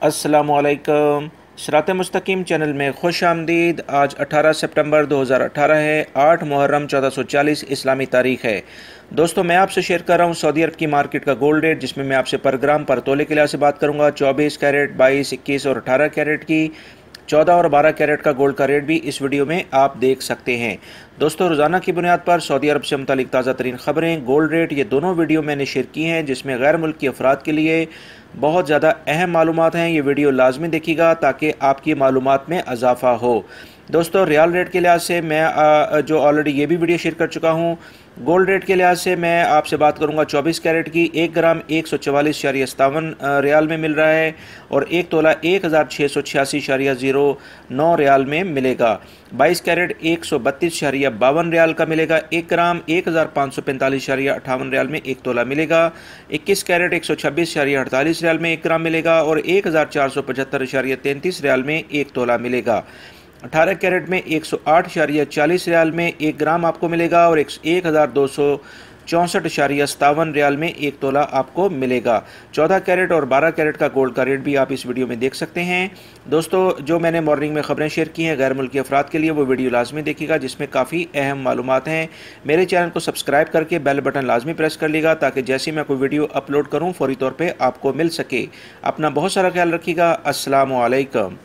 अस्सलामुअलैकुम। सिरात मुस्तकीम चैनल में खुश आमदीद। आज 18 सितंबर 2018 है। 8 मुहर्रम 1440 इस्लामी तारीख है। दोस्तों, मैं आपसे शेयर कर रहा हूँ सऊदी अरब की मार्केट का गोल्ड रेट, जिसमें मैं आपसे पर ग्राम पर तोले के लिहाज से बात करूँगा। 24 कैरेट, 22, 21 और 18 कैरेट की, 14 और 12 कैरेट का गोल्ड का रेट भी इस वीडियो में आप देख सकते हैं। दोस्तों, रोज़ाना की बुनियाद पर सऊदी अरब से मुतालिक ताज़ा तरीन ख़बरें, गोल्ड रेट, ये दोनों वीडियो मैंने शेयर की हैं, जिसमें गैर मुल्की अफराद के लिए बहुत ज़्यादा अहम मालूमात हैं। ये वीडियो लाजमी देखिएगा ताकि आपकी मालूमात में इजाफ़ा हो। दोस्तों, रियाल रेट के लिहाज से मैं जो ऑलरेडी ये भी वीडियो शेयर कर चुका हूँ। गोल्ड रेट के लिहाज से मैं आपसे बात करूंगा 24 कैरेट की। 1 ग्राम 144.57 रियाल में मिल रहा है और 1 तोला 1686.09 रियाल में मिलेगा। 22 कैरेट 132.52 रियाल का मिलेगा। 1 ग्राम 1545.58 रियाल में 1 तोला मिलेगा। 21 कैरेट 126.48 रियाल में 1 ग्राम मिलेगा और 1475.33 रियाल में 1 तोला मिलेगा। 18 कैरेट में 108.40 रियाल में 1 ग्राम आपको मिलेगा और 1264.57 रियाल में 1 तोला आपको मिलेगा। 14 कैरेट और 12 कैरेट का गोल्ड का रेट भी आप इस वीडियो में देख सकते हैं। दोस्तों, जो मैंने मॉर्निंग में खबरें शेयर की हैं गैर मुल्की अफराद के लिए, वो वीडियो लाजमी देखिएगा, जिसमें काफ़ी अहम मालूमात हैं। मेरे चैनल को सब्सक्राइब करके बेल बटन लाजमी प्रेस कर लीजिएगा ताकि जैसे मैं कोई वीडियो अपलोड करूँ फौरी तौर पर आपको मिल सके। अपना बहुत सारा ख्याल रखिएगा। अस्सलामु अलैकुम।